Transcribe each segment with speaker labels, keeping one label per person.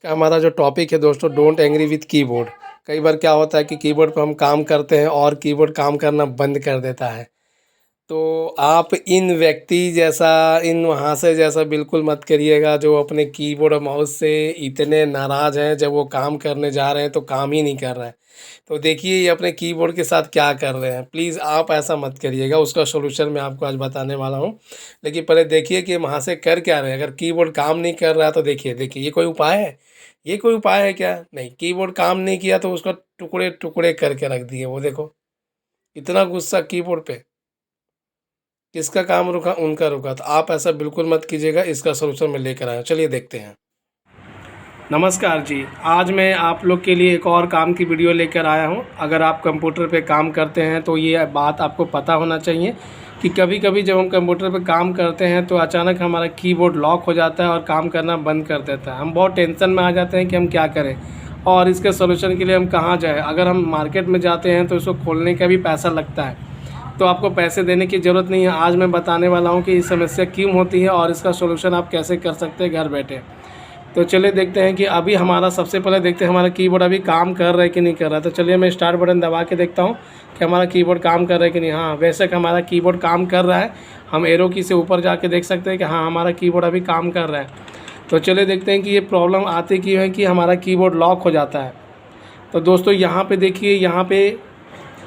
Speaker 1: का हमारा जो टॉपिक है दोस्तों, डोंट एंग्री विथ कीबोर्ड। कई बार क्या होता है कि कीबोर्ड पर हम काम करते हैं और कीबोर्ड काम करना बंद कर देता है। तो आप इन व्यक्ति जैसा, इन वहाँ से जैसा बिल्कुल मत करिएगा जो अपने कीबोर्ड और माउस से इतने नाराज़ हैं, जब वो काम करने जा रहे हैं तो काम ही नहीं कर रहा है। तो देखिए ये अपने कीबोर्ड के साथ क्या कर रहे हैं। प्लीज़ आप ऐसा मत करिएगा, उसका सॉल्यूशन मैं आपको आज बताने वाला हूँ। लेकिन पहले देखिए कि वहाँ से कर क्या रहे हैं। अगर कीबोर्ड काम नहीं कर रहा है तो देखिए देखिए ये कोई उपाय है? ये कोई उपाय है क्या? नहीं, कीबोर्ड काम नहीं किया तो उसका टुकड़े-टुकड़े करके रख दिए। वो देखो, इतना गुस्सा कीबोर्ड पे। किसका काम रुका? उनका रुका। तो आप ऐसा बिल्कुल मत कीजिएगा, इसका सॉल्यूशन मैं लेकर आया हूँ। चलिए देखते हैं। नमस्कार जी, आज मैं आप लोग के लिए एक और काम की वीडियो लेकर आया हूँ। अगर आप कंप्यूटर पे काम करते हैं तो ये बात आपको पता होना चाहिए कि कभी-कभी जब हम कंप्यूटर पे काम करते हैं तो अचानक हमारा कीबोर्ड लॉक हो जाता है और काम करना बंद कर देता है। हम बहुत टेंशन में आ जाते हैं कि हम क्या करें और इसके सॉल्यूशन के लिए हम कहाँ जाएँ। अगर हम मार्केट में जाते हैं तो इसको खोलने का भी पैसा लगता है, तो आपको पैसे देने की ज़रूरत नहीं है। आज मैं बताने वाला हूँ कि ये समस्या क्यों होती है और इसका सॉल्यूशन आप कैसे कर सकते हैं घर बैठे। तो चलिए देखते हैं कि अभी हमारा सबसे पहले देखते हैं हमारा कीबोर्ड अभी काम कर रहा है कि नहीं कर रहा है। तो चलिए मैं स्टार्ट बटन दबा के देखता हूँ कि हमारा कीबोर्ड काम कर रहा है कि नहीं। हाँ, वैसे हमारा कीबोर्ड काम कर रहा है। हम एरो की से ऊपर जाके देख सकते हैं कि हाँ, हमारा कीबोर्ड अभी काम कर रहा है। तो चलिए देखते हैं कि ये प्रॉब्लम आती क्यों है कि हमारा कीबोर्ड लॉक हो जाता है। तो दोस्तों यहाँ पर देखिए, यहाँ पर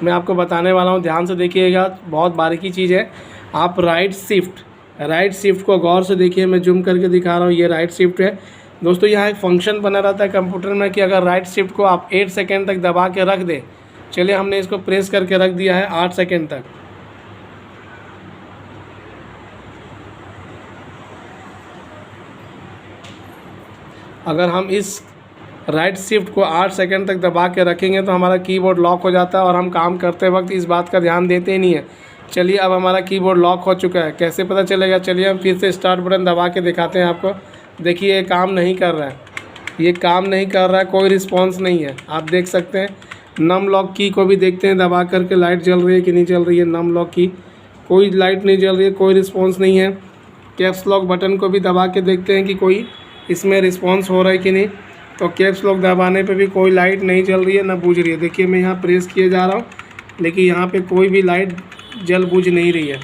Speaker 1: मैं आपको बताने वाला हूँ, ध्यान से देखिएगा, बहुत बारीकी चीज़ है। आप राइट शिफ्ट को गौर से देखिए। मैं जूम करके दिखा रहा हूँ, ये राइट शिफ्ट है दोस्तों। यहाँ एक फंक्शन बना रहता है कंप्यूटर में कि अगर राइट शिफ्ट को आप 8 सेकेंड तक दबा के रख दें। चलिए हमने इसको प्रेस करके रख दिया है 8 सेकेंड तक। अगर हम इस राइट शिफ्ट को 8 सेकेंड तक दबा के रखेंगे तो हमारा कीबोर्ड लॉक हो जाता है और हम काम करते वक्त इस बात का ध्यान देते ही नहीं है। चलिए अब हमारा कीबोर्ड लॉक हो चुका है, कैसे पता चलेगा? चलिए हम फिर से स्टार्ट बटन दबा के दिखाते हैं आपको। देखिए ये काम नहीं कर रहा है, ये काम नहीं कर रहा है, कोई रिस्पांस नहीं है। आप देख सकते हैं। नम लॉक की को भी देखते हैं दबा करके, लाइट जल रही है कि नहीं जल रही है। नम लॉक की कोई लाइट नहीं जल रही है, कोई रिस्पांस नहीं है। कैप्स लॉक बटन को भी दबा के देखते हैं कि कोई इसमें रिस्पांस हो रहा है कि नहीं। तो कैप्स लॉक दबाने पे भी कोई लाइट नहीं जल रही है, ना बुझ रही है। देखिए मैं यहाँ प्रेस किए जा रहा हूँ लेकिन यहाँ पे कोई भी लाइट जल बुझ नहीं रही है।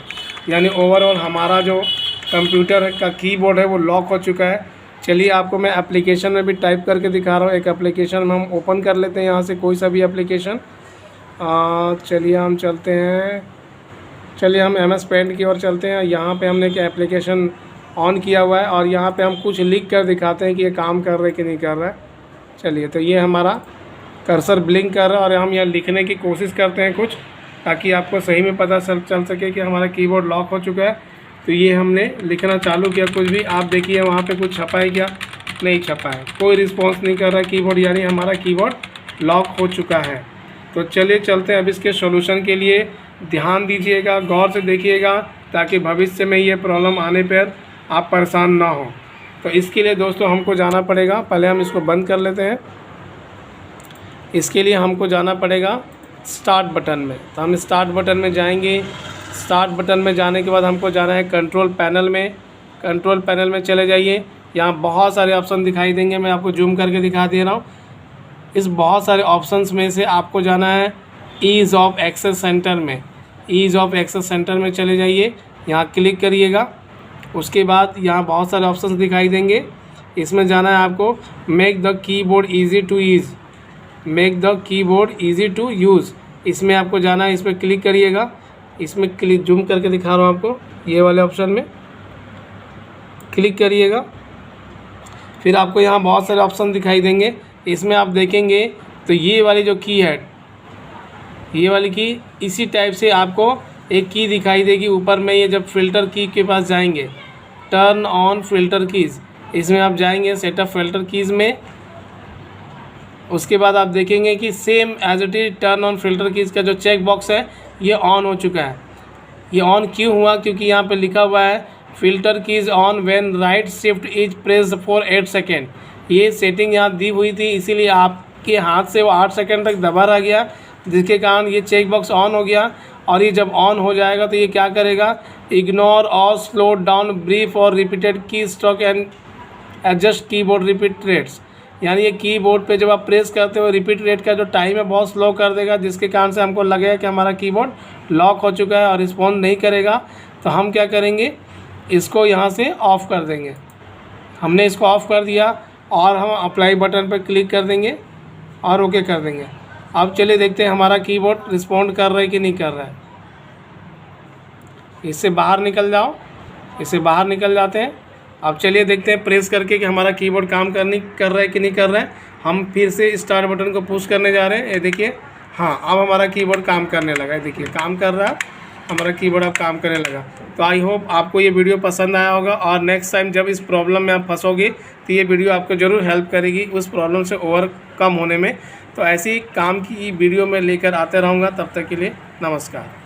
Speaker 1: यानी ओवरऑल हमारा जो कंप्यूटर का कीबोर्ड है वो लॉक हो चुका है। चलिए आपको मैं एप्लीकेशन में भी टाइप करके दिखा रहा हूँ। एक एप्लीकेशन में हम ओपन कर लेते हैं यहाँ से, कोई सा भी एप्लीकेशन। चलिए हम चलते हैं, चलिए हम MS पेंट की ओर चलते हैं। यहाँ पे हमने क्या एप्लीकेशन ऑन किया हुआ है और यहाँ पे हम कुछ लिख कर दिखाते हैं कि ये काम कर रहा है कि नहीं कर रहा है। चलिए, तो ये हमारा कर्सर ब्लिंक कर रहा है और हम यहाँ लिखने की कोशिश करते हैं कुछ, ताकि आपको सही में पता चल सके कि हमारा कीबोर्ड लॉक हो चुका है। तो ये हमने लिखना चालू किया कुछ भी। आप देखिए वहाँ पे कुछ छपा है क्या? नहीं छपा है, कोई रिस्पांस नहीं कर रहा कीबोर्ड, यानी हमारा कीबोर्ड लॉक हो चुका है। तो चलिए चलते हैं अब इसके सॉल्यूशन के लिए। ध्यान दीजिएगा, गौर से देखिएगा, ताकि भविष्य में ये प्रॉब्लम आने पर आप परेशान ना हो। तो इसके लिए दोस्तों हमको जाना पड़ेगा, पहले हम इसको बंद कर लेते हैं। इसके लिए हमको जाना पड़ेगा स्टार्ट बटन में। तो हम स्टार्ट बटन में जाएंगे। स्टार्ट बटन में जाने के बाद हमको जाना है कंट्रोल पैनल में। कंट्रोल पैनल में चले जाइए, यहाँ बहुत सारे ऑप्शन दिखाई देंगे। मैं आपको जूम करके दिखा दे रहा हूँ। इस बहुत सारे ऑप्शंस में से आपको जाना है ईज़ ऑफ एक्सेस सेंटर में। ईज़ ऑफ एक्सेस सेंटर में चले जाइए, यहाँ क्लिक करिएगा। उसके बाद यहाँ बहुत सारे ऑप्शंस दिखाई देंगे। इसमें जाना है आपको make the keyboard easy to use, make the keyboard easy to use. इसमें आपको जाना है, इस पर क्लिक करिएगा। इसमें क्लिक जूम करके दिखा रहा हूँ आपको, ये वाले ऑप्शन में क्लिक करिएगा। फिर आपको यहाँ बहुत सारे ऑप्शन दिखाई देंगे। इसमें आप देखेंगे तो ये वाली जो की है, ये वाली की, इसी टाइप से आपको एक की दिखाई देगी ऊपर में। ये जब फिल्टर की के पास जाएंगे, टर्न ऑन फिल्टर कीज़, इसमें आप जाएंगे सेटअप फिल्टर कीज़ में। उसके बाद आप देखेंगे कि same as it is turn on filter keys का जो चेक बॉक्स है ये ऑन हो चुका है। ये ऑन क्यों हुआ? क्योंकि यहाँ पे लिखा हुआ है filter keys on when right shift is pressed for 8 second. ये सेटिंग यहाँ दी हुई थी, इसीलिए आपके हाथ से वो 8 सेकेंड तक दबा रह गया, जिसके कारण ये चेक बॉक्स ऑन हो गया। और ये जब ऑन हो जाएगा तो ये क्या करेगा? इग्नोर और स्लो डाउन ब्रीफ और रिपीटेड की stroke and adjust keyboard repeat rates. यानी ये कीबोर्ड पे जब आप प्रेस करते हो रिपीट रेट का जो टाइम है बहुत स्लो कर देगा, जिसके कारण से हमको लगेगा कि हमारा कीबोर्ड लॉक हो चुका है और रिस्पॉन्ड नहीं करेगा। तो हम क्या करेंगे, इसको यहाँ से ऑफ़ कर देंगे। हमने इसको ऑफ़ कर दिया और हम अप्लाई बटन पर क्लिक कर देंगे और ओके कर देंगे। अब चलिए देखते हैं हमारा कीबोर्ड रिस्पॉन्ड कर रहा है कि नहीं कर रहा है। इससे बाहर निकल जाओ, इससे बाहर निकल जाते हैं। अब चलिए देखते हैं प्रेस करके कि हमारा कीबोर्ड काम कर रहा है कि नहीं कर रहा है। हम फिर से स्टार्ट बटन को पुश करने जा रहे हैं। ये देखिए, हाँ अब हमारा कीबोर्ड काम करने लगा है। देखिए काम कर रहा है, हमारा कीबोर्ड अब काम करने लगा। तो आई होप आपको ये वीडियो पसंद आया होगा और नेक्स्ट टाइम जब इस प्रॉब्लम में आप फंसोगे तो ये वीडियो आपको ज़रूर हेल्प करेगी उस प्रॉब्लम से ओवरकम होने में। तो ऐसी काम की वीडियो मैं लेकर आते रहूँगा। तब तक के लिए नमस्कार।